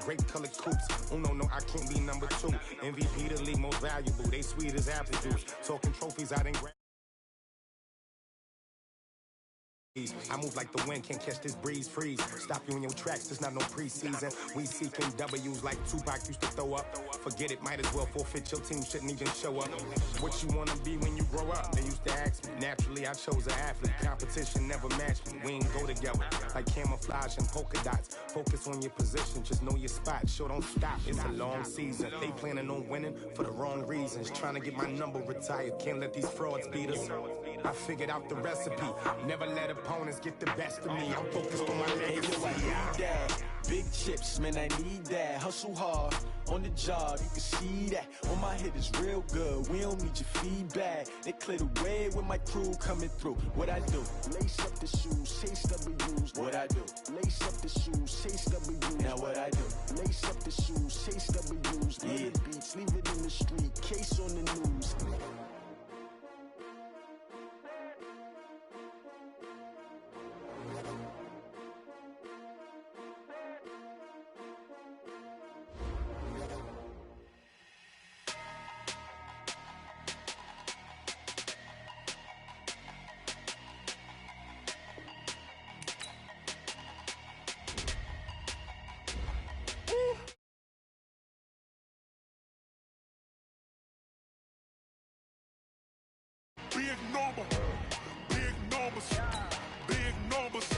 grape colored coops. Oh no, I can't be number 2. MVP the league most valuable. They sweet as apple juice. Talking trophies, I didn't grab. I move like the wind, can't catch this breeze, freeze. Stop you in your tracks, there's not no preseason. We seeking W's like Tupac used to throw up. Forget it, might as well forfeit, your team shouldn't even show up. What you wanna be when you grow up? They used to ask me. Naturally, I chose an athlete. Competition never matched me. We ain't go together like camouflage and polka dots. Focus on your position, just know your spot. Sure, don't stop, it's a long season. They planning on winning for the wrong reasons. Trying to get my number retired, can't let these frauds beat us. I figured out the recipe. Never let opponents get the best of me. I'm focused on my legacy. I need that. Big chips, man, I need that. Hustle hard on the job, you can see that. On my head is real good. We don't need your feedback. They clear the way with my crew coming through. What I do? Lace up the shoes, chase W's. What I do? Lace up the shoes, chase W's. Now what I do? Lace up the shoes, chase W's. Yeah. Beats, leave it in the street. Case on the news. Big number, big numbers, big numbers.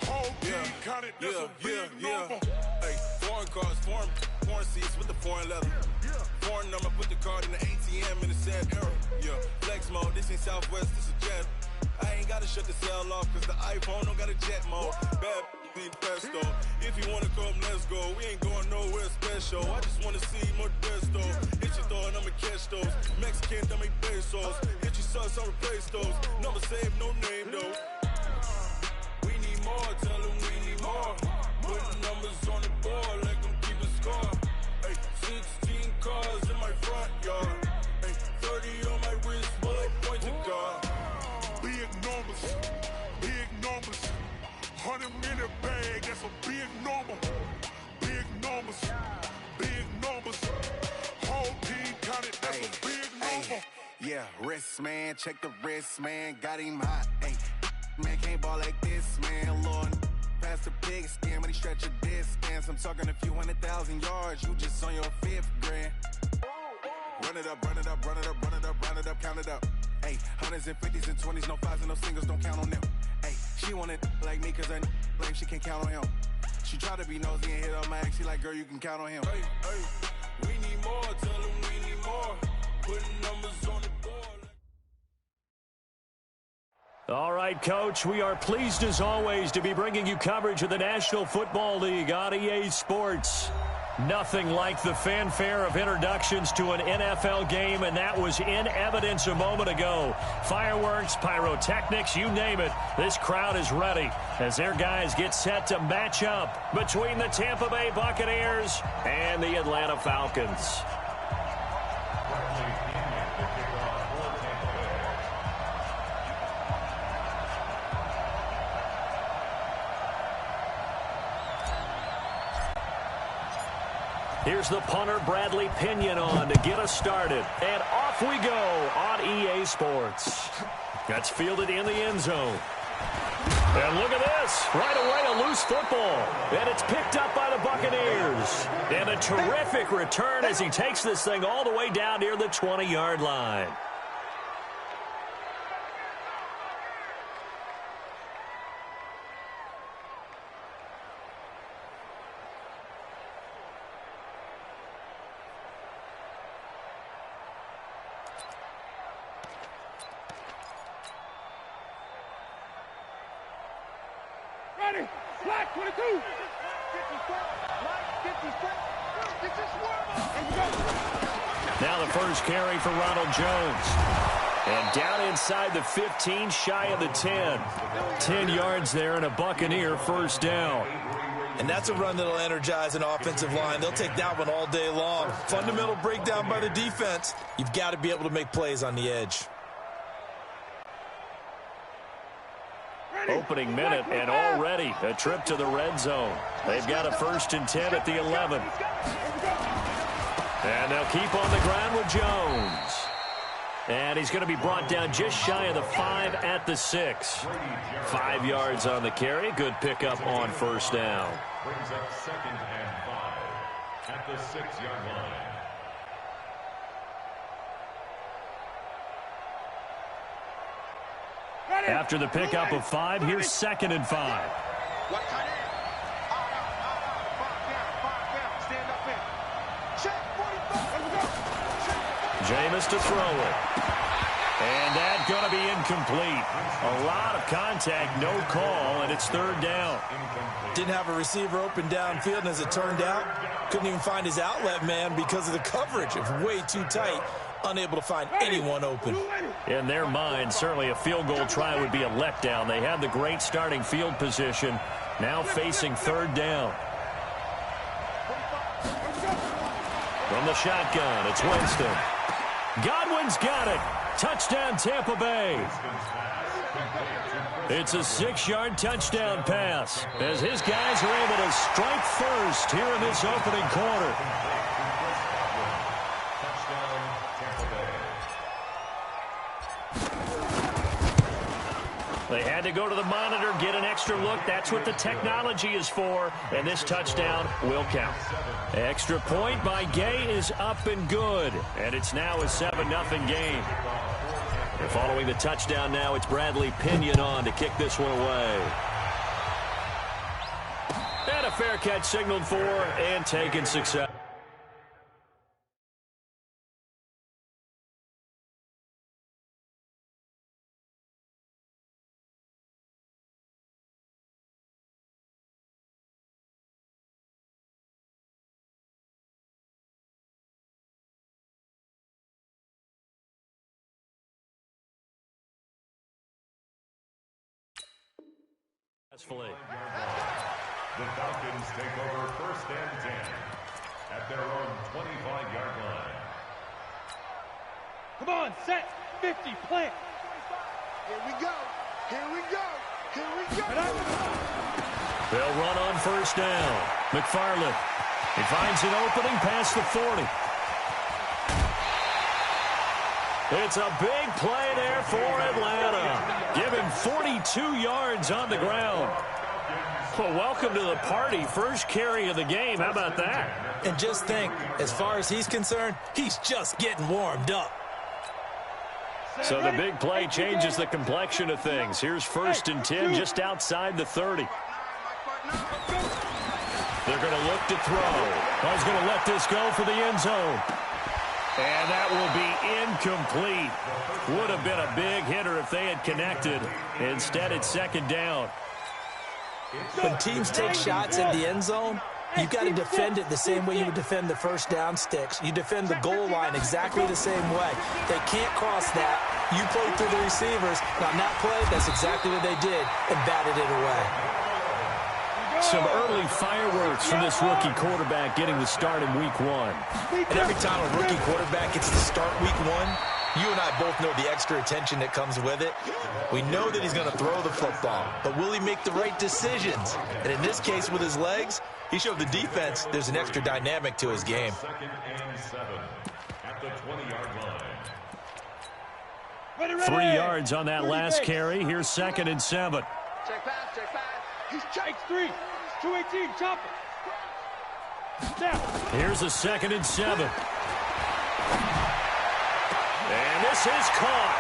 Whole team counted, that's a big number. Hey, foreign cars, foreign seats with the foreign leather. Foreign number, put the card in the ATM in the sad era. Yeah, flex mode, this ain't Southwest, this is Jet. I ain't gotta shut the cell off, cause the iPhone don't got a jet mode. Bad being pesto. If you wanna come, let's go. We ain't going nowhere special. I just wanna see more desto. Hit your throw and I'ma catch those. Mexican, dummy pesos. Hit your sus, I'll replace those. Number save, no name though. We need more, tell them we need more. Putting numbers on the board, let them keep a score. Hey, 16 cars in my front yard. Hey, 30 on my wrist, bullet point to God. Big numbers, big numbers. 100 minute bag, that's a big number. Big numbers, big numbers. Whole team counted, that's a big number. Yeah, wrist man, check the wrist man, got him hot. Hey, man can't ball like this, man. Lord, past the pig skin when he stretch a distance. I'm talking a few 100,000 yards, you just on your 5th grand. Run it up, run it up, run it up, run it up, run it up, count it up. Hey, hundreds and 50s and 20s, no 5s and no singles, don't count on them. Hey, she want it like me cause I like she can count on him. She try to be nosy and hit on my ex, she like, girl, you can count on him. Hey, we need more, tell them we need more. Putting numbers on the board. All right, Coach, we are pleased as always to be bringing you coverage of the National Football League on EA Sports. Nothing like the fanfare of introductions to an NFL game, and that was in evidence a moment ago. Fireworks, pyrotechnics, you name it. This crowd is ready as their guys get set to match up between the Tampa Bay Buccaneers and the Atlanta Falcons. Here's the punter, Bradley Pinion, on to get us started. And off we go on EA Sports. That's fielded in the end zone. And look at this. Right away, a loose football. And it's picked up by the Buccaneers. And a terrific return as he takes this thing all the way down near the 20-yard line. Ready, flat 22. 54, flat 54. Now the first carry for Ronald Jones. And down inside the 15, shy of the 10. 10 yards there and a Buccaneer first down. And that's a run that'll energize an offensive line. They'll take that one all day long. Fundamental breakdown by the defense. You've got to be able to make plays on the edge. opening minute, and already a trip to the red zone. They've got a 1st and 10 at the 11. And they'll keep on the ground with Jones. And he's going to be brought down just shy of the 5 at the 6. 5 yards on the carry. Good pickup on 1st down. Brings up 2nd and 5 at the 6-yard line. After the pickup of 5, here's 2nd and 5. Jameis to throw it. And that's going to be incomplete. A lot of contact, no call, and it's 3rd down. Didn't have a receiver open downfield, and as it turned out, couldn't even find his outlet man because of the coverage. It was way too tight, unable to find anyone open. In their mind, certainly a field goal try would be a letdown. They have the great starting field position, now facing 3rd down. From the shotgun, it's Winston. Godwin's got it. Touchdown, Tampa Bay. It's a 6-yard touchdown pass as his guys are able to strike first here in this opening quarter. They had to go to the monitor, get an extra look. That's what the technology is for, and this touchdown will count. Extra point by Gay is up and good, and it's now a 7-0 game. And following the touchdown now, it's Bradley Pinion on to kick this one away. And a fair catch signaled for and taken success. The Falcons take over 1st and 10 at their own 25-yard line. Come on, set, 50, plant. Here we go. Here we go. Here we go. They'll run on 1st down. McFarland. He finds an opening past the 40. It's a big play there for Atlanta. Give him 42 yards on the ground. Well, welcome to the party. First carry of the game. How about that? And just think, as far as he's concerned, he's just getting warmed up. So the big play changes the complexion of things. Here's 1st and 10 just outside the 30. They're going to look to throw. He's going to let this go for the end zone. And that will be incomplete. Would have been a big hitter if they had connected. Instead, it's 2nd down. When teams take shots at the end zone, you've got to defend it the same way you would defend the 1st down sticks. You defend the goal line exactly the same way. They can't cross that. You play through the receivers. Now, on that play, that's exactly what they did and batted it away. Some early fireworks from this rookie quarterback getting the start in week 1. And every time a rookie quarterback gets to start week 1, you and I both know the extra attention that comes with it. We know that he's going to throw the football, but will he make the right decisions? And in this case, with his legs, he showed the defense there's an extra dynamic to his game. 2nd and 7 at the 20-yard line. 3 yards on that last carry. Here's 2nd and 7. Check pass, check pass. He's check 3. 218, chop it. Down. Here's a 2nd and 7. And this is caught.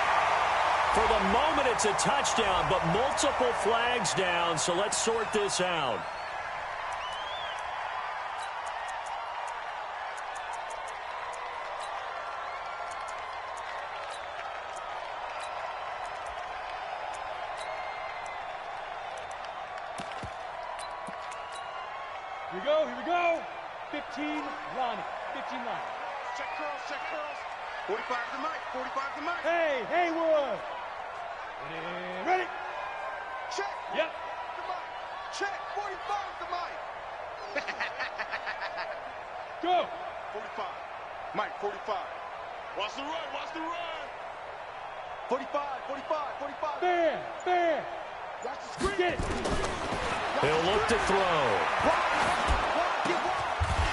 For the moment, it's a touchdown, but multiple flags down, so let's sort this out. Here we go, here we go. 15, Lonnie. 15, Lonnie. Check curls, check curls. 45 to Mike, 45 to Mike. Hey, Haywood. Ready? Check. Yep. To Mike. Check. 45 to Mike. Go. 45. Mike, 45. Watch the run, watch the run. 45, 45, 45. Fair, fair. He'll look to throw.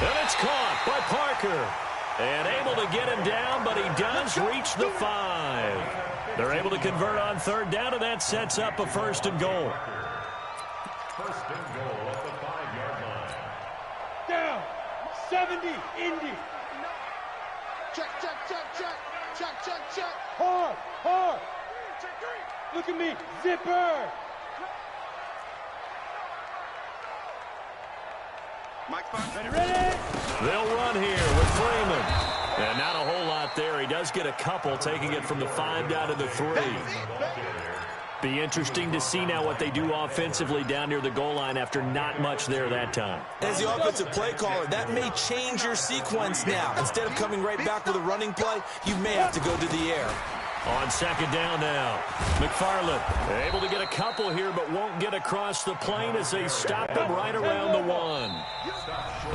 And it's caught by Parker. And able to get him down, but he does reach the 5. They're able to convert on third down, and that sets up a 1st and goal. First and goal at the 5-yard line. Down. 70, Indy. Check. Hard. Look at me. Zipper. Ready. They'll run here with Freeman. And not a whole lot there. He does get a couple, taking it from the 5 down to the 3. Be interesting to see now what they do offensively down near the goal line after not much there that time. As the offensive play caller, that may change your sequence now. Instead of coming right back with a running play, you may have to go to the air. On 2nd down now, McFarland able to get a couple here, but won't get across the plane as they stop him right around the 1.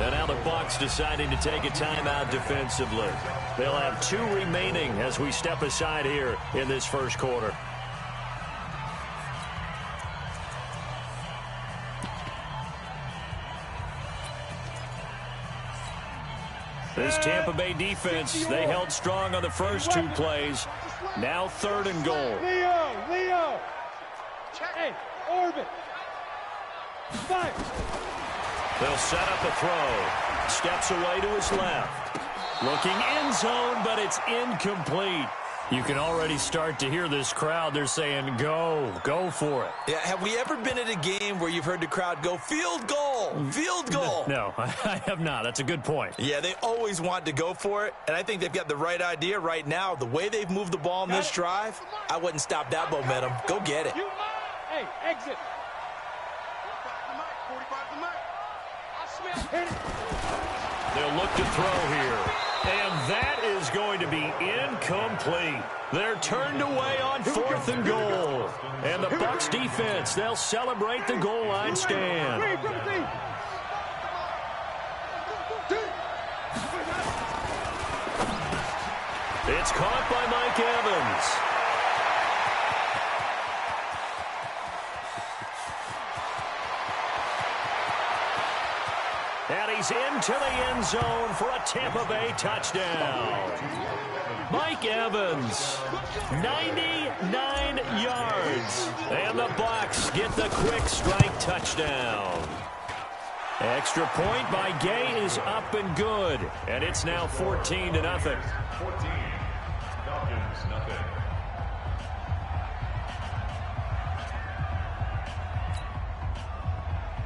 And now the Bucs deciding to take a timeout defensively. They'll have 2 remaining as we step aside here in this first quarter. This Tampa Bay defense, they held strong on the first 2 plays. Now 3rd and goal. Leo. Hey, orbit. 5. They'll set up a throw. Steps away to his left. Looking end zone, but it's incomplete. You can already start to hear this crowd. They're saying, go for it. Yeah, have we ever been at a game where you've heard the crowd go, field goal, field goal? No, I have not. That's a good point. Yeah, they always want to go for it, and I think they've got the right idea right now. The way they've moved the ball in this drive, I wouldn't stop that momentum. Go get it. Hey, exit. They'll look to throw here. And that is going to be incomplete. They're turned away on 4th and goal. And the Bucs defense, they'll celebrate the goal line stand. It's caught by Mike Evans. And he's into the end zone for a Tampa Bay touchdown. Mike Evans, 99 yards. And the Bucs get the quick strike touchdown. Extra point by Gay is up and good. And it's now 14-0. 14. Falcons, nothing.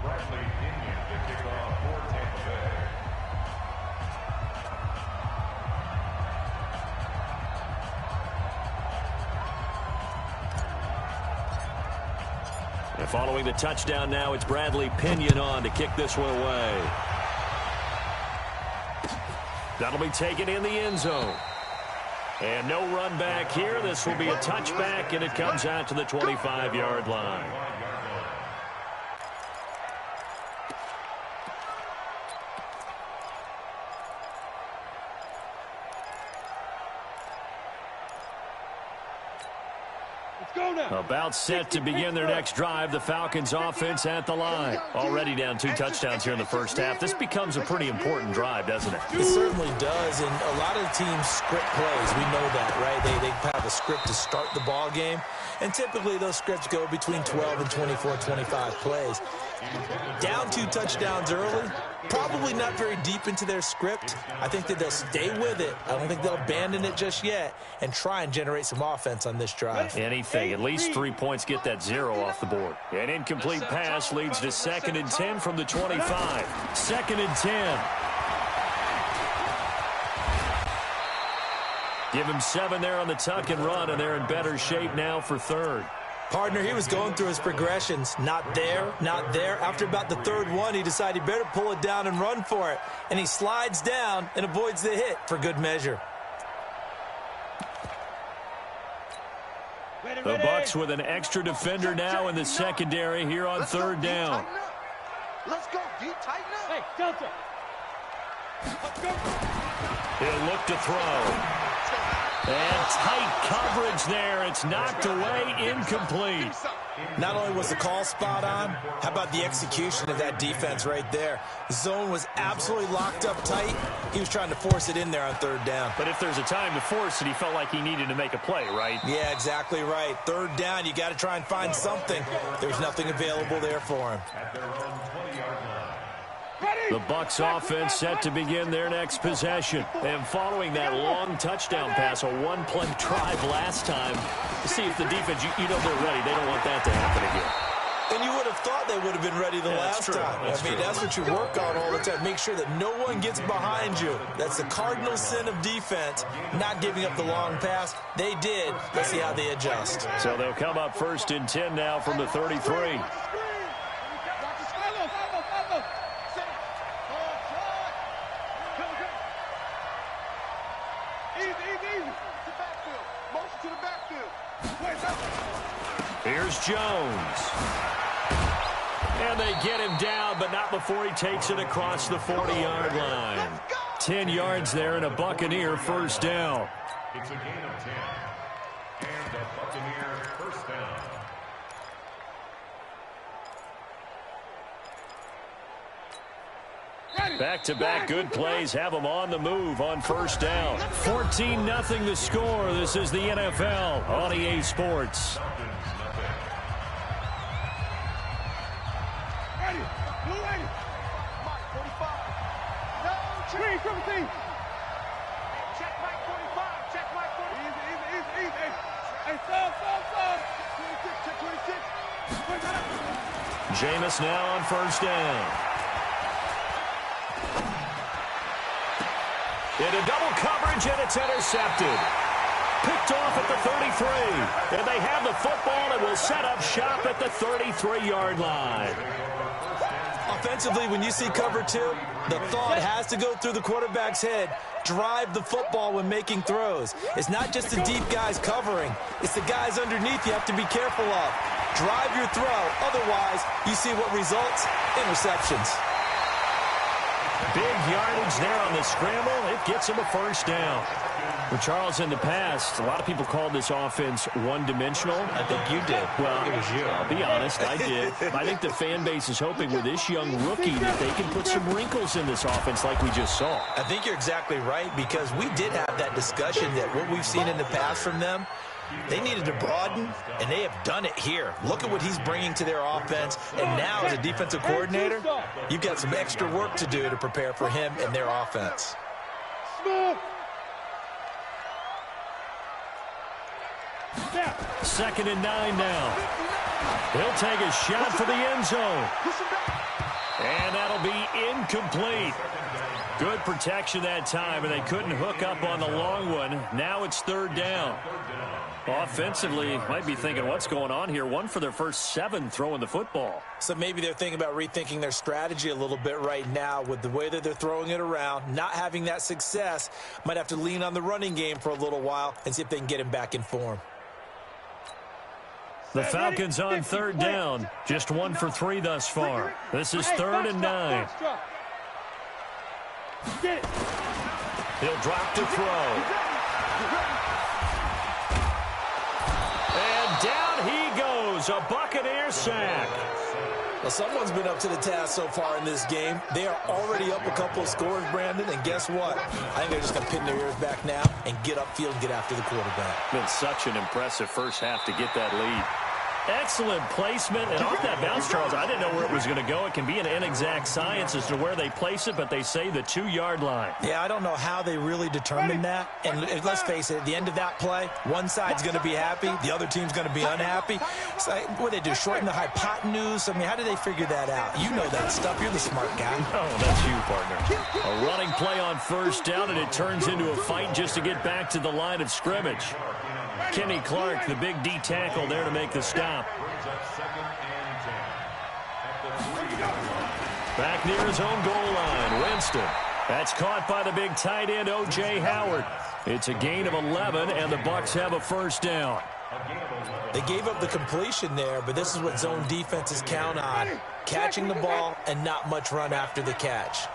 Bradley Pinion to kick off for Tampa Bay. And following the touchdown now, it's Bradley Pinion on to kick this one away. That'll be taken in the end zone. And no run back here. This will be a touchback, and it comes out to the 25-yard line. About set to begin their next drive. The Falcons offense at the line. Already down 2 touchdowns here in the first half. This becomes a pretty important drive, doesn't it? It certainly does, and a lot of the teams script plays. We know that, right? They have a script to start the ball game, and typically those scripts go between 12 and 24, 25 plays. Down 2 touchdowns early, probably not very deep into their script. I think that they'll stay with it. I don't think they'll abandon it just yet and try and generate some offense on this drive. Anything. At least 3 points, get that 0 off the board. An incomplete pass leads to 2nd and 10 from the 25. 2nd and 10. Give him 7 there on the tuck and run, and they're in better shape now for 3rd. Partner, he was going through his progressions. Not there, not there. After about the 3rd one, he decided he better pull it down and run for it. And he slides down and avoids the hit for good measure. The Bucs with an extra defender now in the secondary here on 3rd down. Let's go, D. Tighten up. Hey, Delta. He'll look to throw. And tight coverage there. It's knocked away, incomplete. Not only was the call spot on, how about the execution of that defense right there? The zone was absolutely locked up tight. He was trying to force it in there on third down. But if there's a time to force it, he felt like he needed to make a play, right? Yeah, exactly right. Third down, you got to try and find something. There's nothing available there for him. At their own 20-yard line. The Bucs offense set to begin their next possession. And following that long touchdown pass, a one-play drive last time, to see if the defense, you know they're ready. They don't want that to happen again. And you would have thought they would have been ready the last time. That's what you work on all the time. Make sure that no one gets behind you. That's the cardinal sin of defense, not giving up the long pass. They did. Let's see how they adjust. So they'll come up 1st and 10 now from the 33. Here's Jones. And they get him down, but not before he takes it across the 40-yard line. 10 yards there and a Buccaneer first down. It's a gain of 10. And a Buccaneer first down. Back-to-back good plays have them on the move on first down. 14-0 the score. This is the NFL on EA Sports. Jameis now on first down. Into double coverage, and it's intercepted. Picked off at the 33. And they have the football and will set up shop at the 33-yard line. Offensively, when you see cover two, the thought has to go through the quarterback's head. Drive the football when making throws. It's not just the deep guys covering. It's the guys underneath you have to be careful of. Drive your throw. Otherwise, you see what results? Interceptions. Big yardage there on the scramble. It gets him a first down. Well, Charles, in the past, a lot of people called this offense one-dimensional. I think you did. Well, it was you. I'll be honest, I did. I think the fan base is hoping with this young rookie that they can put some wrinkles in this offense like we just saw. I think you're exactly right, because we did have that discussion that what we've seen in the past from them, they needed to broaden, and they have done it here. Look at what he's bringing to their offense, and now as a defensive coordinator, you've got some extra work to do to prepare for him and their offense. Second and 9 now. He'll take a shot for the end zone. And that'll be incomplete. Good protection that time, and they couldn't hook up on the long one. Now it's third down. Offensively, might be thinking, what's going on here? One for their first 7 throwing the football. So maybe they're thinking about rethinking their strategy a little bit right now with the way that they're throwing it around, not having that success. Might have to lean on the running game for a little while and see if they can get him back in form. The Falcons on third down. Just 1 for 3 thus far. This is 3rd and 9. He'll drop to throw. And down he goes. A Buccaneer sack. Well, someone's been up to the task so far in this game. They are already up a couple of scores, Brandon, and guess what? I think they're just going to pin their ears back now and get upfield and get after the quarterback. Been such an impressive first half to get that lead. Excellent placement, and off that bounce, Charles, I didn't know where it was going to go. It can be an inexact science as to where they place it, but they say the 2-yard line. Yeah, I don't know how they really determined that. And let's face it, at the end of that play, one side's going to be happy, the other team's going to be unhappy. It's like, what do they do, shorten the hypotenuse? I mean, how do they figure that out? You know that stuff. You're the smart guy. Oh, that's you, partner. A running play on first down, and it turns into a fight just to get back to the line of scrimmage. Kenny Clark, the big D tackle there to make the stop. Back near his own goal line, Winston. That's caught by the big tight end, O.J. Howard. It's a gain of 11, and the Bucs have a first down. They gave up the completion there, but this is what zone defenses count on. Catching the ball and not much run after the catch.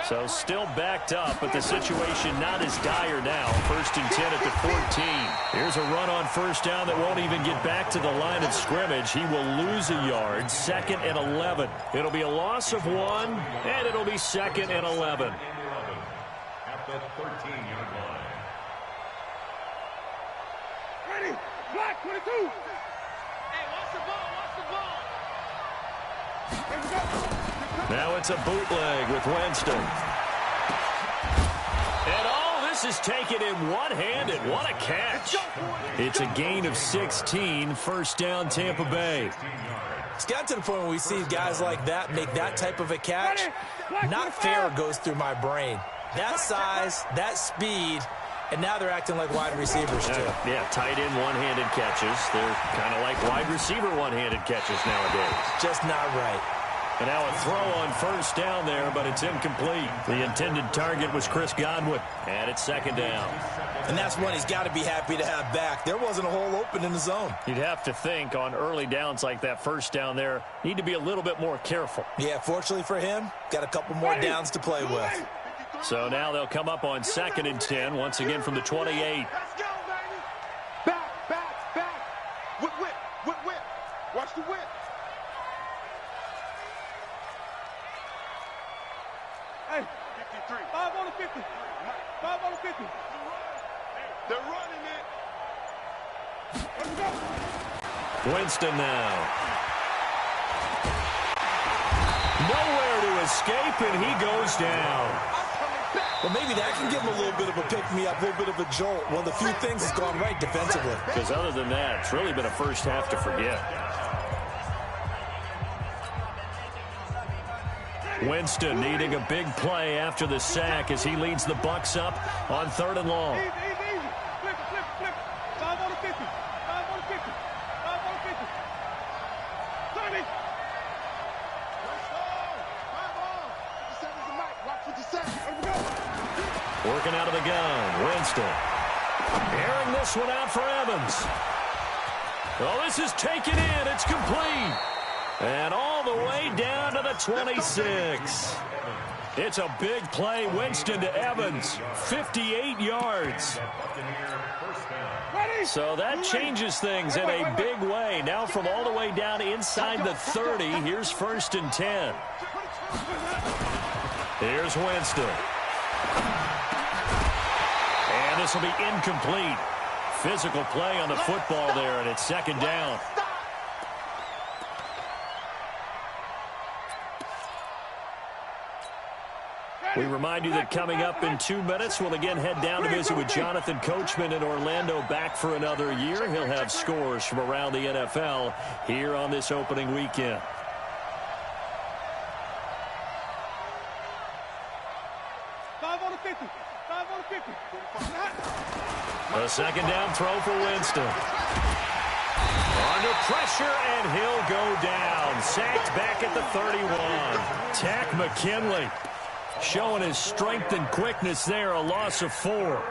So still backed up, but the situation not as dire now. 1st and 10 at the 14. Here's a run on first down that won't even get back to the line of scrimmage. He will lose a yard. 2nd and 11. It'll be a loss of 1, and it'll be 2nd and 11. At the 13-yard line. Ready? Black 22. Hey, watch the ball. Here we go. Now it's a bootleg with Winston. And all this is taken in one-handed. What a catch. It's a gain of 16. 1st down, Tampa Bay. It's got to the point where we see guys like that make that type of a catch. Not fair goes through my brain. That size, that speed, and now they're acting like wide receivers too. Yeah, tight end one-handed catches. They're kind of like wide receiver one-handed catches nowadays. Just not right. And now a throw on 1st down there, but it's incomplete. The intended target was Chris Godwin, and it's 2nd down. And that's one he's got to be happy to have back. There wasn't a hole open in the zone. You'd have to think on early downs like that 1st down there, need to be a little bit more careful. Yeah, fortunately for him, got a couple more downs to play with. So now they'll come up on 2nd and 10, once again from the 28. Let's go, baby. Back. Whip. Watch the whip. Hey, 53. 5 on the 50. 5 on the 50. They're running it. Let's go. Winston now. Nowhere to escape, and he goes down. Well, maybe that can give him a little bit of a pick-me-up, a little bit of a jolt. One of the few things that's gone right defensively. Because other than that, it's really been a first half to forget. Winston needing a big play after the sack as he leads the Bucs up on 3rd and long. Easy. Flip it. 5 on the 50. 5 on the 50. 5 on the 50. 30. Let's go. 5 on. 57's the mic. Watch what you say. Let's go. Working out of the gun. Winston. Airing this one out for Evans. Oh, this is taken in. It's complete. And all the way down to the 26. It's a big play. Winston to Evans. 58 yards. So that changes things in a big way. Now from all the way down inside the 30, here's 1st and 10. Here's Winston. And this will be incomplete. Physical play on the football there, and it's 2nd down. We remind you that coming up in 2 minutes, we'll again head down to visit with Jonathan Coachman in Orlando, back for another year. He'll have scores from around the NFL here on this opening weekend. A 2nd down throw for Winston. Under pressure, and he'll go down. Sacked back at the 31. Tack McKinley showing his strength and quickness there, a loss of 4.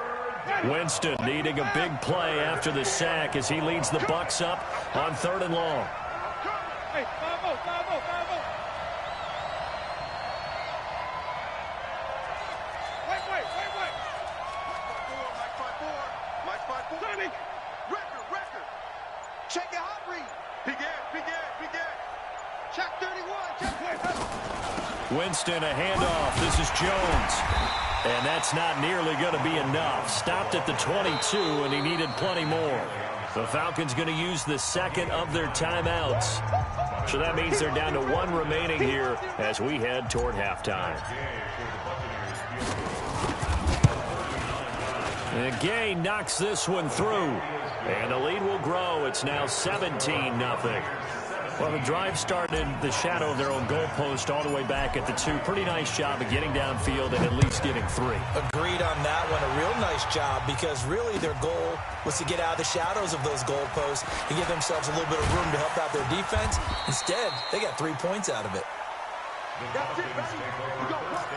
Winston needing a big play after the sack as he leads the Bucs up on 3rd and long. Hey, 5-0. Wait. Mike 5-4. Sonny. Record. Check your hot read. Big Ed. Check 31. Winston, a handoff. This is Jones. And that's not nearly going to be enough. Stopped at the 22, and he needed plenty more. The Falcons going to use the 2nd of their timeouts. So that means they're down to 1 remaining here as we head toward halftime. And Gay knocks this one through. And the lead will grow. It's now 17-0. Well, the drive started in the shadow of their own goalpost all the way back at the 2. Pretty nice job of getting downfield and at least getting 3. Agreed on that one. A real nice job because really their goal was to get out of the shadows of those goalposts and give themselves a little bit of room to help out their defense. Instead, they got 3 points out of it. That's it, baby. We go. At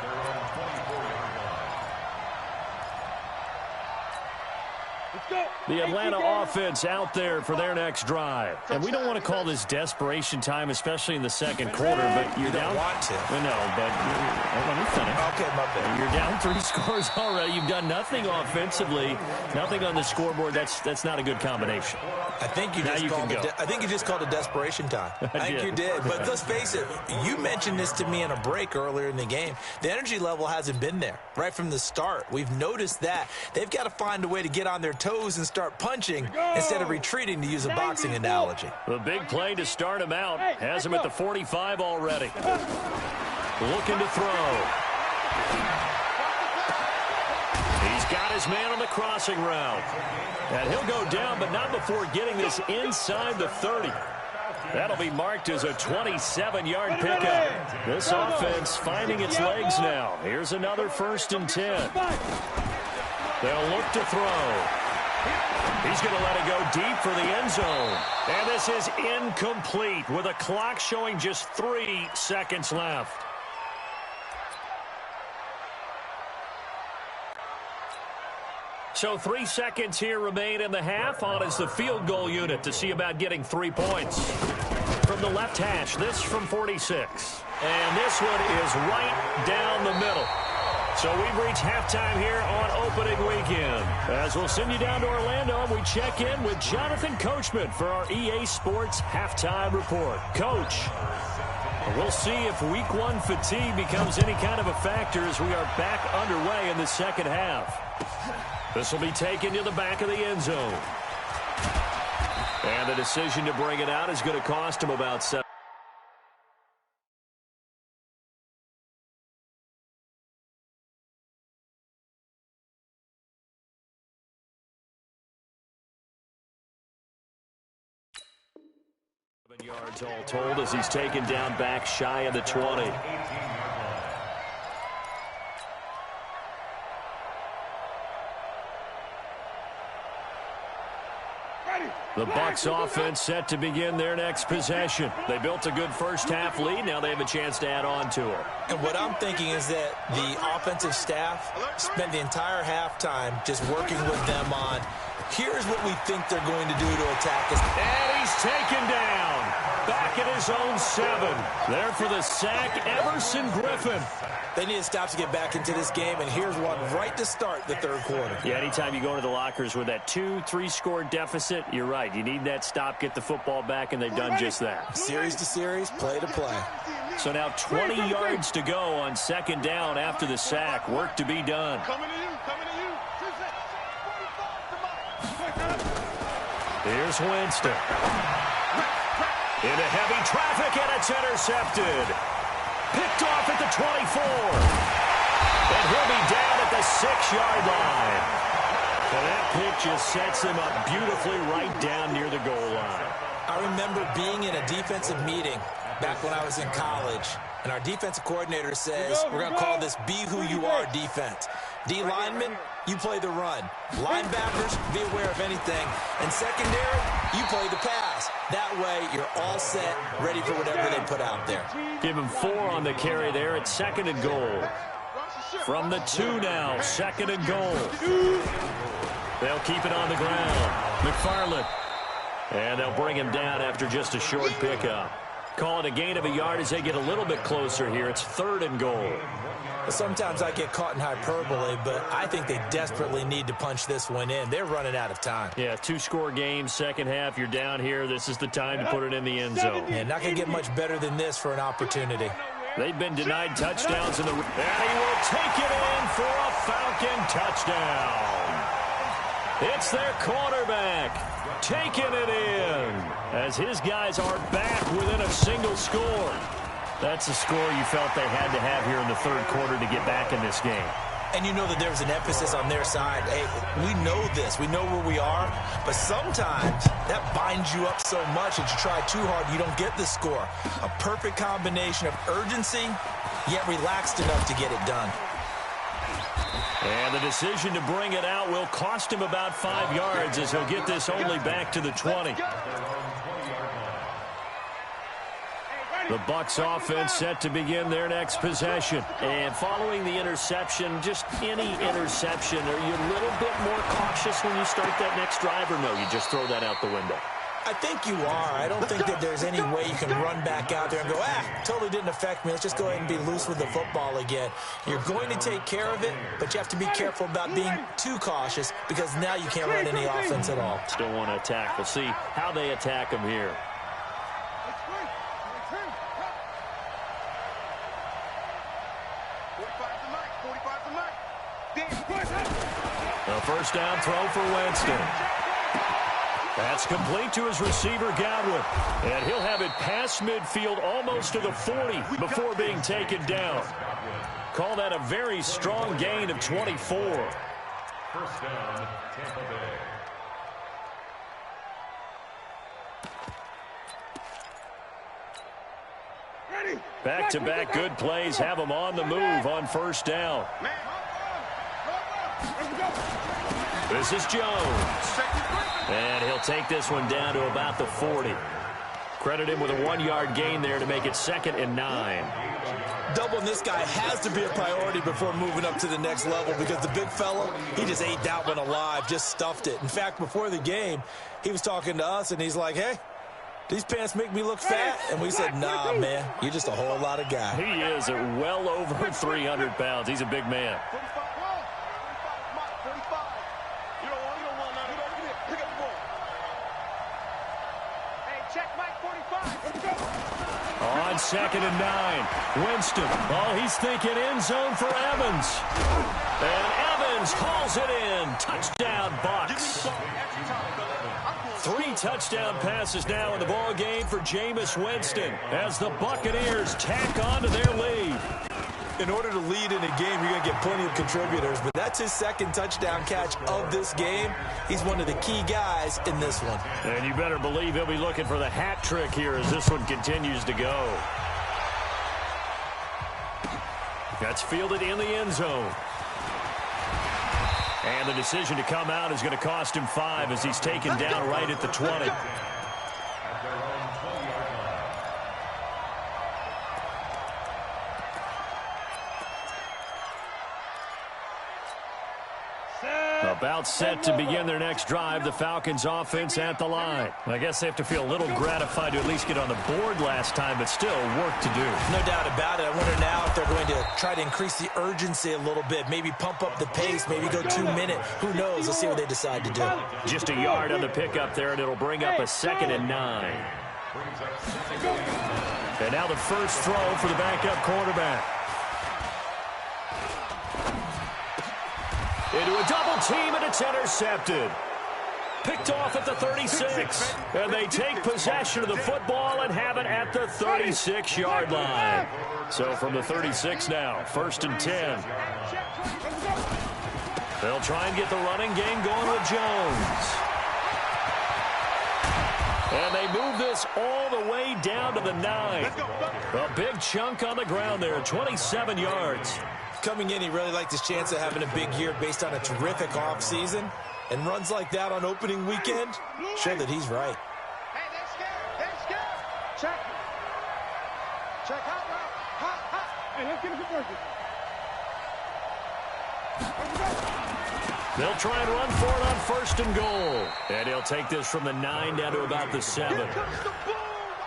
their own 24-yard line. Let's The Atlanta offense out there for their next drive. And we don't want to call this desperation time, especially in the second quarter, but you're down. You don't want to. No, but let me finish. Okay, my bad. You're down 3 scores already. You've done nothing offensively, nothing on the scoreboard. That's not a good combination. I think you just called it desperation time. I think you did. But let's face it, you mentioned this to me in a break earlier in the game. The energy level hasn't been there right from the start. We've noticed that. They've got to find a way to get on their toes and start punching instead of retreating, to use a boxing analogy. The big play to start him out has him at the 45 already. Looking to throw. He's got his man on the crossing route. And he'll go down, but not before getting this inside the 30. That'll be marked as a 27-yard pickup. This offense finding its legs now. Here's another 1st and 10. They'll look to throw. He's going to let it go deep for the end zone. And this is incomplete with a clock showing just 3 seconds left. So 3 seconds here remain in the half. On is the field goal unit to see about getting 3 points. From the left hash, this from 46. And this one is right down the middle. So we've reached halftime here on opening weekend. As we'll send you down to Orlando, and we check in with Jonathan Coachman for our EA Sports Halftime Report. Coach, we'll see if Week 1 fatigue becomes any kind of a factor as we are back underway in the second half. This will be taken to the back of the end zone. And the decision to bring it out is going to cost him about 7. Yards all told as he's taken down back shy of the 20. The Bucs offense set to begin their next possession. They built a good first half lead. Now they have a chance to add on to it. And what I'm thinking is that the offensive staff spent the entire halftime just working with them on, here's what we think they're going to do to attack us. And he's taken down. Back at his own 7. There for the sack, Everson Griffin. They need to stop to get back into this game, and here's one right to start the third quarter. Yeah, anytime you go into the lockers with that 2-3 score deficit, you're right. You need that stop, get the football back, and they've done just that. Series to series, play to play. So now 20 yards to go on second down after the sack. Work to be done. Coming to you, coming to you. Here's Winston. Into heavy traffic, and it's intercepted. Picked off at the 24. And he'll be down at the 6-yard line. And that pick just sets him up beautifully right down near the goal line. I remember being in a defensive meeting back when I was in college, and our defensive coordinator says, we're going to call this Be Who You Are defense. D linemen, you play the run. Linebackers, be aware of anything. And secondary, you play the pass. That way, you're all set, ready for whatever they put out there. Give him 4 on the carry there at 2nd and goal. From the 2 now, 2nd and goal. They'll keep it on the ground. McFarland. And they'll bring him down after just a short pickup. Call it a gain of a yard as they get a little bit closer here. It's 3rd and goal. Sometimes I get caught in hyperbole, but I think they desperately need to punch this one in. They're running out of time. Yeah, 2-score game, second half. You're down here. This is the time to put it in the end zone. Yeah, not going to get much better than this for an opportunity. They've been denied touchdowns in the... And he will take it in for a Falcon touchdown. It's their quarterback taking it in as his guys are back within a single score. That's a score you felt they had to have here in the third quarter to get back in this game. And you know that there's an emphasis on their side. Hey, we know this. We know where we are. But sometimes that binds you up so much that you try too hard, you don't get the score. A perfect combination of urgency, yet relaxed enough to get it done. And the decision to bring it out will cost him about 5 yards as he'll get this only back to the 20. The Bucs offense set to begin their next possession. And following the interception, just any interception, are you a little bit more cautious when you start that next drive, or no, you just throw that out the window? I think you are. I don't think that there's any way you can run back out there and go, totally didn't affect me. Let's just go ahead and be loose with the football again. You're going to take care of it, but you have to be careful about being too cautious because now you can't run any offense at all. Still want to attack. We'll see how they attack him here. A first down throw for Winston. That's complete to his receiver, Godwin. And he'll have it past midfield almost to the 40 before being taken down. Call that a very strong gain of 24. First down, Tampa Bay. Back-to-back good plays have him on the move on first down. This is Jones. And he'll take this one down to about the 40. Credit him with a 1-yard gain there to make it 2nd and 9. Doubling this guy has to be a priority before moving up to the next level because the big fella, he just ate that one alive, just stuffed it. In fact, before the game, he was talking to us, and he's like, hey, these pants make me look fat. And we said, nah, man, you're just a whole lot of guy. He is at well over 300 pounds. He's a big man. On 2nd and 9, Winston. Oh, he's thinking end zone for Evans. And Evans hauls it in. Touchdown, Bucs. 3 touchdown passes now in the ball game for Jameis Winston as the Buccaneers tack on to their lead. In order to lead in a game, you're going to get plenty of contributors, but that's his 2nd touchdown catch of this game. He's one of the key guys in this one. And you better believe he'll be looking for the hat trick here as this one continues to go. That's fielded in the end zone. And the decision to come out is going to cost him 5 as he's taken down right at the 20. About set to begin their next drive, the Falcons offense at the line. I guess they have to feel a little gratified to at least get on the board last time, but still work to do. No doubt about it. I wonder now if they're going to try to increase the urgency a little bit, maybe pump up the pace, maybe go 2-minute. Who knows? Let's see what they decide to do. Just a yard on the pickup there, and it'll bring up a 2nd and 9. And now the first throw for the backup quarterback. Into a double team, and it's intercepted. Picked off at the 36. And they take possession of the football and have it at the 36-yard line. So from the 36 now, 1st and 10. They'll try and get the running game going with Jones. And they move this all the way down to the 9. A big chunk on the ground there, 27 yards. Coming in, he really liked his chance of having a big year based on a terrific offseason. And runs like that on opening weekend show that he's right. Hey, they're scared. They're scared. Check. Check out now. Hot, hot. Hey, let's get it converted. They'll try and run for it on 1st and goal. And he'll take this from the 9 down to about the 7.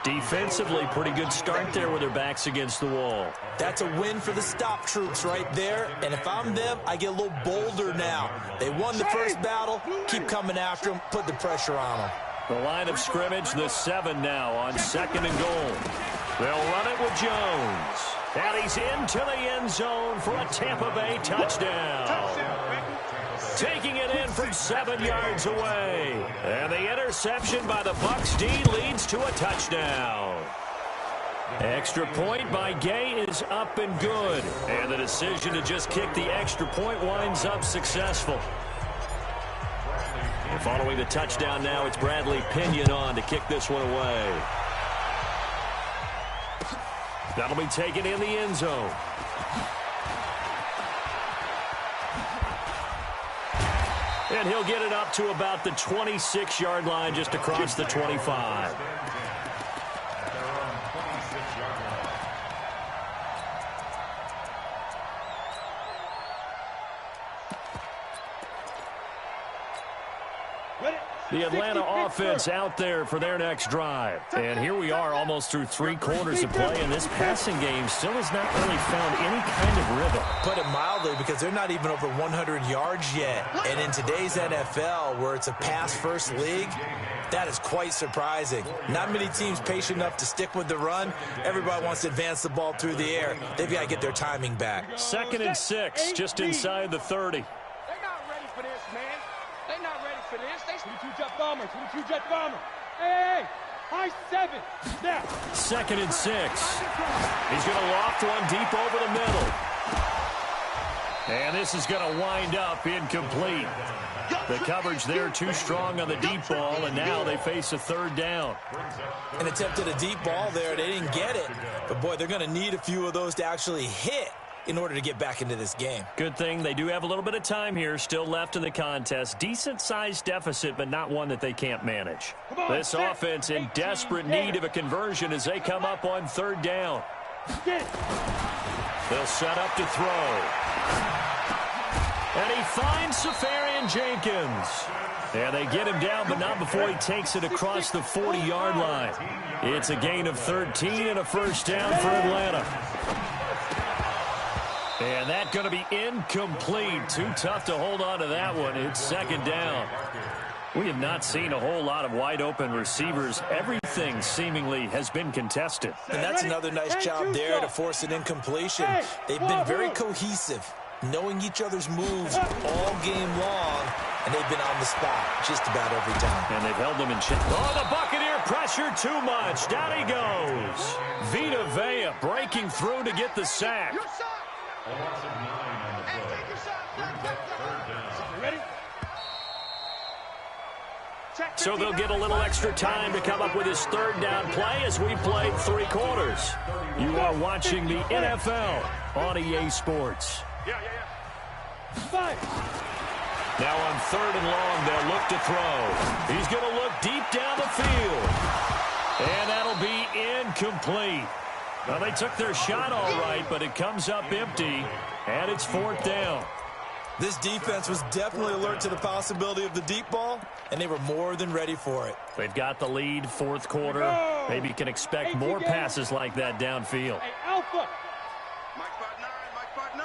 Defensively, pretty good start there with their backs against the wall. That's a win for the stop troops right there. And if I'm them, I get a little bolder now. They won the first battle. Keep coming after them. Put the pressure on them. The line of scrimmage, the 7 now on 2nd and goal. They'll run it with Jones. And he's into the end zone for a Tampa Bay touchdown. Taking it in from 7 yards away. And the interception by the Bucs D leads to a touchdown. Extra point by Gay is up and good. And the decision to just kick the extra point winds up successful. And following the touchdown now, it's Bradley Pinion on to kick this one away. That'll be taken in the end zone. And he'll get it up to about the 26-yard line just across the 25. The Atlanta offense out there for their next drive. And here we are almost through 3 quarters of play, and this passing game still has not really found any kind of rhythm. Put it mildly, because they're not even over 100 yards yet. And in today's NFL, where it's a pass-first league, that is quite surprising. Not many teams patient enough to stick with the run. Everybody wants to advance the ball through the air. They've got to get their timing back. 2nd and 6, just inside the 30. They're not ready for this, man. They're not ready for this. They 22-jet bomber, 22-jet bomber. Hey, high 7. Now. 2nd and 6. He's going to loft one deep over the middle. And this is going to wind up incomplete. The coverage there too strong on the deep ball, and now they face a 3rd down. An attempt at a deep ball there. They didn't get it. But, boy, they're going to need a few of those to actually hit in order to get back into this game. Good thing they do have a little bit of time here still left in the contest. Decent-sized deficit, but not one that they can't manage. This offense in desperate need of a conversion as they come up on 3rd down. They'll set up to throw. And he finds Safarian Jenkins. And they get him down, but not before he takes it across the 40-yard line. It's a gain of 13 and a 1st down for Atlanta. And that's going to be incomplete. Too tough to hold on to that one. It's 2nd down. We have not seen a whole lot of wide-open receivers. Everything seemingly has been contested. And that's another nice job there to force an incompletion. They've been very cohesive, knowing each other's moves all game long, and they've been on the spot just about every time. And they've held them in check. Oh, the Buccaneer pressure too much. Down he goes. Vita Vea breaking through to get the sack. So they'll get a little extra time to come up with his 3rd down play as we played 3 quarters. You are watching the NFL on EA Sports. Now on 3rd and long, they'll look to throw. He's going to look deep down the field. And that'll be incomplete. Well, they took their shot all right, but it comes up empty, and it's 4th down. This defense was definitely alert to the possibility of the deep ball, and they were more than ready for it. They've got the lead, 4th quarter. Maybe you can expect more passes like that downfield. Hey, Alpha. Mike spot 9.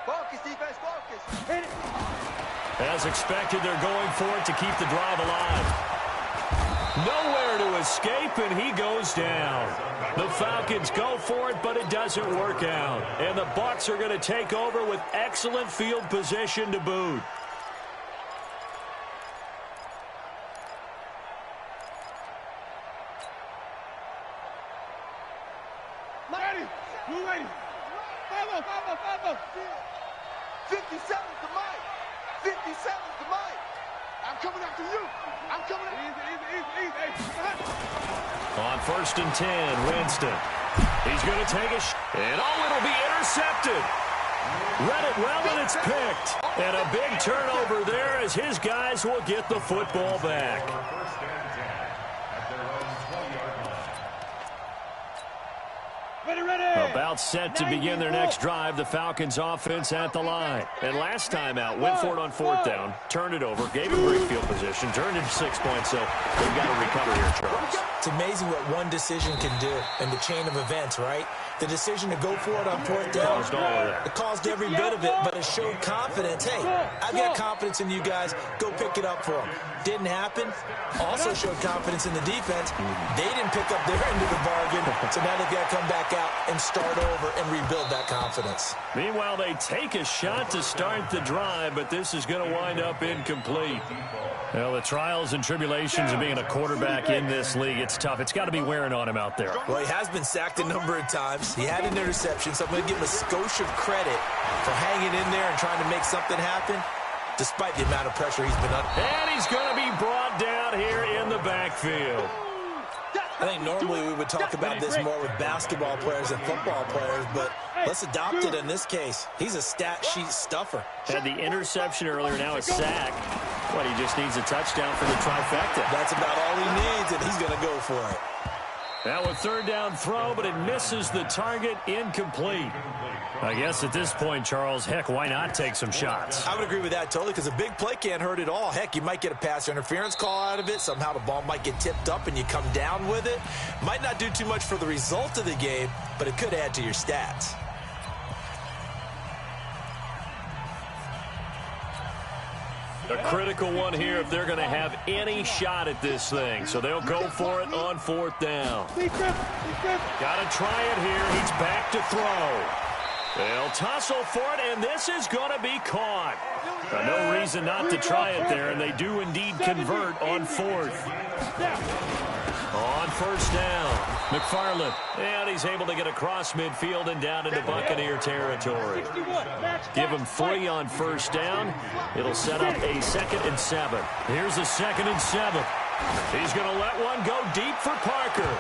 Focus, defense, focus. Hit it. As expected, they're going for it to keep the drive alive. Nowhere to escape, and he goes down. The Falcons go for it, but it doesn't work out. And the Bucs are going to take over with excellent field position to boot. Ready. Blue ready. 5-0. 57 to Mike. 57 to Mike. I'm coming after you. I'm coming after you. Easy. On 1st and 10, Winston. He's going to take a and it'll be intercepted. Read it well, and it's picked. And a big turnover there as his guys will get the football back. Ready. About set to begin their next drive, the Falcons offense at the line. And last time out, went for it on 4th down, turned it over, gave him great field position, turned it to 6 points, so they've got to recover here, Charles. It's amazing what one decision can do in the chain of events, right? The decision to go for it on 4th down, it caused every bit of it, but it showed confidence. Hey, I've got confidence in you guys. Go pick it up for them. Didn't happen. Also showed confidence in the defense. They didn't pick up their end of the bargain, so now they've got to come back out and start over and rebuild that confidence. Meanwhile, they take a shot to start the drive, but this is going to wind up incomplete. Well, the trials and tribulations of being a quarterback in this league, it's tough. It's got to be wearing on him out there. Well, he has been sacked a number of times. He had an interception, so I'm going to give him a skosh of credit for hanging in there and trying to make something happen, despite the amount of pressure he's been under. And he's going to be brought down here in the backfield. I think normally we would talk about this more with basketball players than football players, but let's adopt it in this case. He's a stat sheet stuffer. Had the interception earlier, now a sack. He just needs a touchdown for the trifecta. That's about all he needs, and he's going to go for it. Now a third down throw, but it misses the target, incomplete. I guess at this point, Charles, heck, why not take some shots? I would agree with that totally because a big play can't hurt at all. Heck, you might get a pass interference call out of it. Somehow the ball might get tipped up and you come down with it. Might not do too much for the result of the game, but it could add to your stats. A critical one here if they're going to have any shot at this thing. So they'll go for it on fourth down. Got to try it here. He's back to throw. They'll tussle for it, and this is going to be caught. No reason not to try it there, and they do indeed convert on fourth. On first down, McFarland, and he's able to get across midfield and down into Buccaneer territory. Give him 3 on first down. It'll set up a 2nd and 7. Here's a 2nd and 7. He's going to let one go deep for Parker.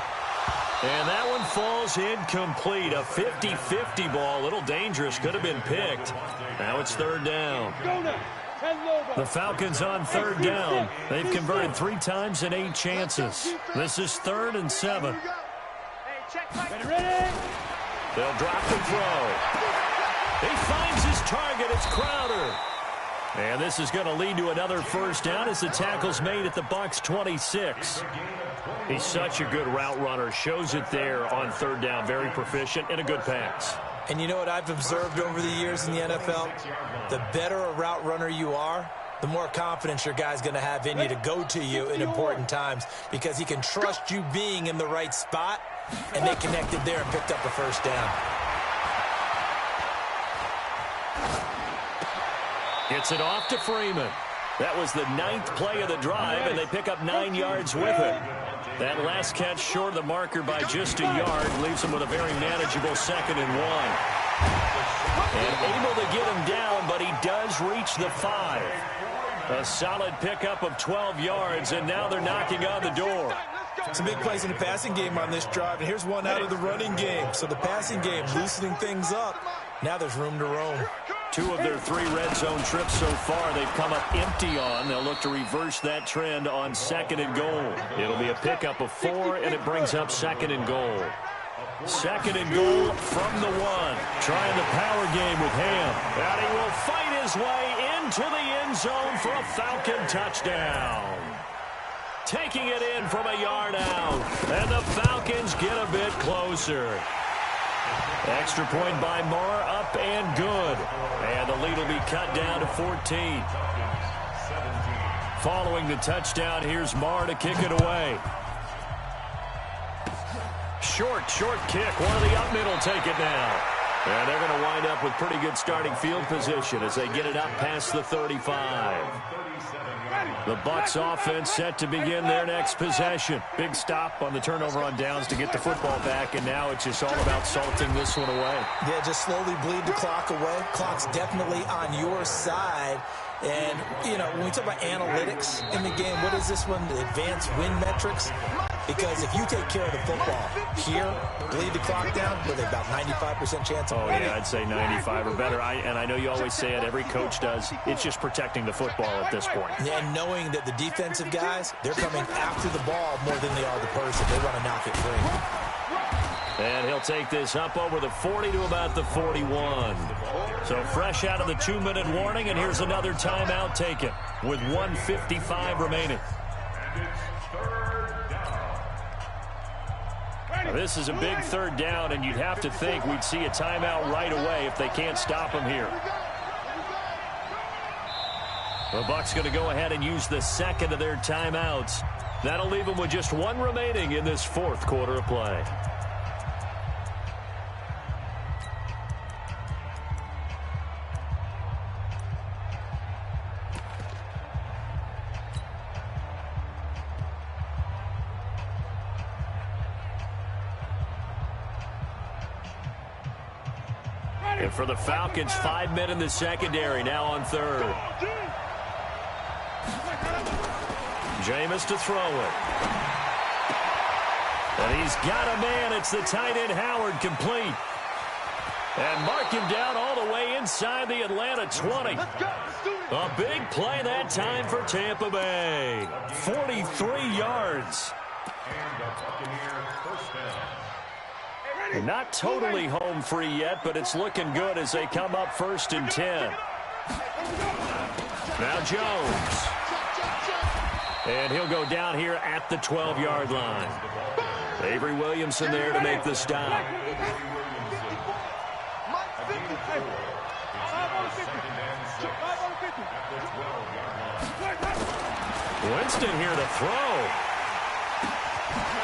And that one falls incomplete. A 50-50 ball, a little dangerous, could have been picked. Now it's third down. The Falcons on third down. They've converted 3 times in 8 chances. This is 3rd and 7. They'll drop the throw. He finds his target. It's Crowder. And this is going to lead to another first down as the tackle's made at the Bucs 26. He's such a good route runner. Shows it there on third down. Very proficient and a good pass. And you know what I've observed over the years in the NFL? The better a route runner you are, the more confidence your guy's going to have in you to go to you in important times because he can trust you being in the right spot, and they connected there and picked up a first down. Gets it off to Freeman. That was the 9th play of the drive, and they pick up 9 yards with it. That last catch short of the marker by just a yard leaves him with a very manageable 2nd and 1. And able to get him down, but he does reach the 5. A solid pickup of 12 yards, and now they're knocking on the door. Some big plays in the passing game on this drive, and here's one out of the running game. So the passing game loosening things up. Now there's room to roam. 2 of their 3 red zone trips so far they've come up empty on. They'll look to reverse that trend on 2nd and goal. It'll be a pickup of 4, and it brings up 2nd and goal. 2nd and goal from the 1. Trying the power game with Ham. And he will fight his way into the end zone for a Falcon touchdown. Taking it in from a yard out. And the Falcons get a bit closer. Extra point by Marr, up and good. And the lead will be cut down to 14. Following the touchdown, here's Marr to kick it away. Short kick. One of the up middle take it now. And they're going to wind up with pretty good starting field position as they get it up past the 35. The Bucs offense set to begin their next possession. Big stop on the turnover on downs to get the football back, and now it's just all about salting this one away. Yeah, just slowly bleed the clock away. Clock's definitely on your side. And, you know, when we talk about analytics in the game, what is this one? The advanced win metrics? Because if you take care of the football here, bleed the clock down, with about 95% chance of winning. Yeah, I'd say 95 or better. And I know you always say it, every coach does. It's just protecting the football at this point. Yeah, and knowing that the defensive guys, they're coming after the ball more than they are the person. They want to knock it free. And he'll take this up over the 40 to about the 41. So fresh out of the 2-minute warning, and here's another timeout taken with 1:55 remaining. Now, this is a big third down, and you'd have to think we'd see a timeout right away if they can't stop him here. The Bucs going to go ahead and use the 2nd of their timeouts. That'll leave them with just 1 remaining in this 4th quarter of play. And for the Falcons, 5 men in the secondary, now on third. Jameis to throw it. And he's got a man. It's the tight end Howard, complete. And mark him down all the way inside the Atlanta 20. A big play that time for Tampa Bay. 43 yards. And the Buccaneers first down. Not totally home free yet, but it's looking good as they come up 1st and 10. Now Jones. And he'll go down here at the 12-yard line. Avery Williamson there to make the stop. Winston here to throw.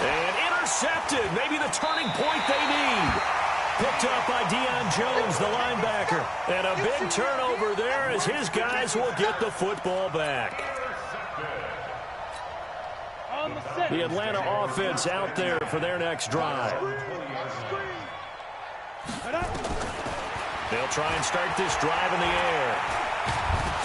And intercepted. Maybe the turning point they need. Picked up by Deion Jones, the linebacker. And a big turnover there as his guys will get the football back. The Atlanta offense out there for their next drive. They'll try and start this drive in the air.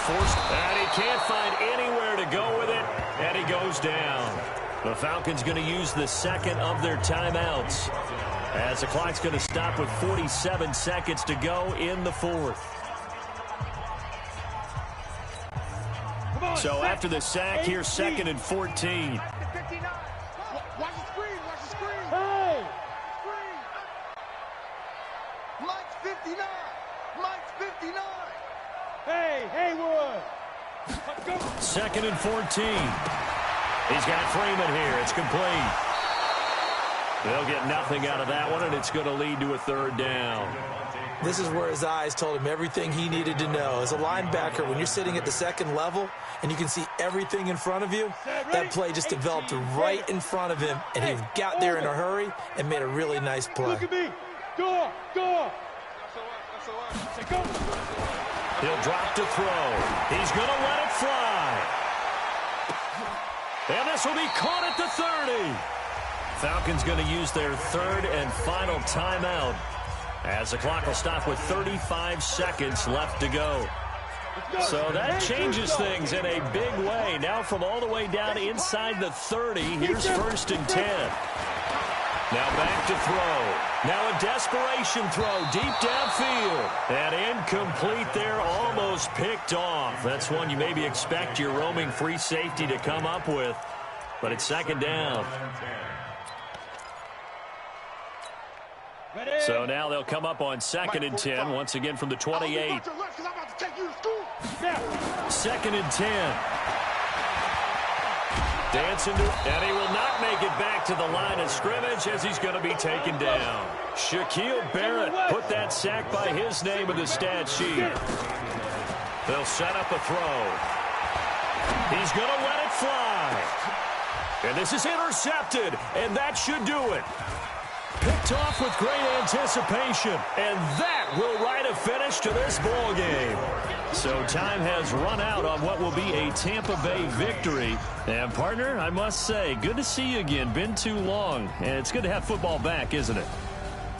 Forced, and he can't find anywhere to go with it, and he goes down. The Falcons going to use the second of their timeouts as the clock's going to stop with 47 seconds to go in the 4th. So after the sack, here's 2nd and 14. Watch the screen, watch the screen. Hey! Mike's 59. Mike's 59. Hey, Haywood! Let's go! 2nd and 14. He's got Freeman here. It's complete. They'll get nothing out of that one, and it's going to lead to a 3rd down. This is where his eyes told him everything he needed to know. As a linebacker, when you're sitting at the 2nd level and you can see everything in front of you, that play just developed right in front of him, and he got there in a hurry and made a really nice play. Look at me! Go! He'll drop to throw. He's going to let it fly. And this will be caught at the 30. Falcons going to use their 3rd and final timeout as the clock will stop with 35 seconds left to go. So that changes things in a big way. Now from all the way down inside the 30, here's 1st and 10. Now back to throw. Now a desperation throw deep downfield. And incomplete there, almost picked off. That's one you maybe expect your roaming free safety to come up with. But it's 2nd down. So now they'll come up on 2nd and 10, once again from the 28. 2nd and 10. Dancing to, and he will not make it back to the line of scrimmage as he's going to be taken down. Shaquille Barrett put that sack by his name in the stat sheet. They'll set up a throw. He's going to let it fly. And this is intercepted, and that should do it. Picked off with great anticipation, and that will write a finish to this ball game. So time has run out on what will be a Tampa Bay victory. And, partner, I must say, good to see you again. Been too long, and it's good to have football back, isn't it?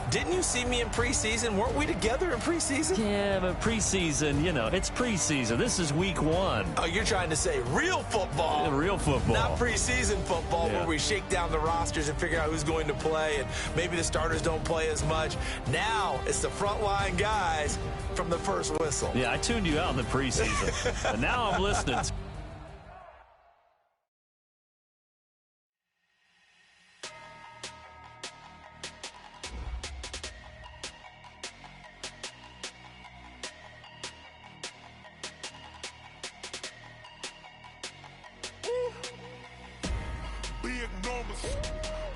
Didn't you see me in preseason? Weren't we together in preseason? Yeah, but preseason, you know, it's preseason. This is week 1. Oh, you're trying to say real football. Yeah, real football. Not preseason football where we shake down the rosters and figure out who's going to play, and maybe the starters don't play as much. Now it's the frontline guys from the first whistle. Yeah, I tuned you out in the preseason. And now I'm listening.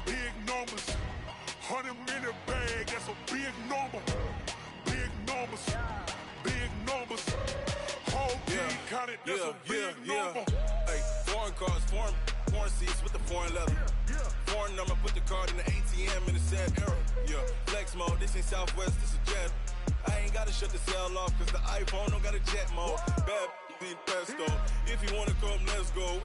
Big numbers, 100-minute bag, that's a big number. Big numbers, whole team counted, that's a big number. Hey, foreign cars, foreign seats with the foreign leather. Foreign number, put the card in the ATM in the sad era. Yeah, flex mode, this ain't Southwest, this is Jet. I ain't gotta shut the cell off, cause the iPhone don't got a jet mode. Bad pesto, if you wanna come, let's go.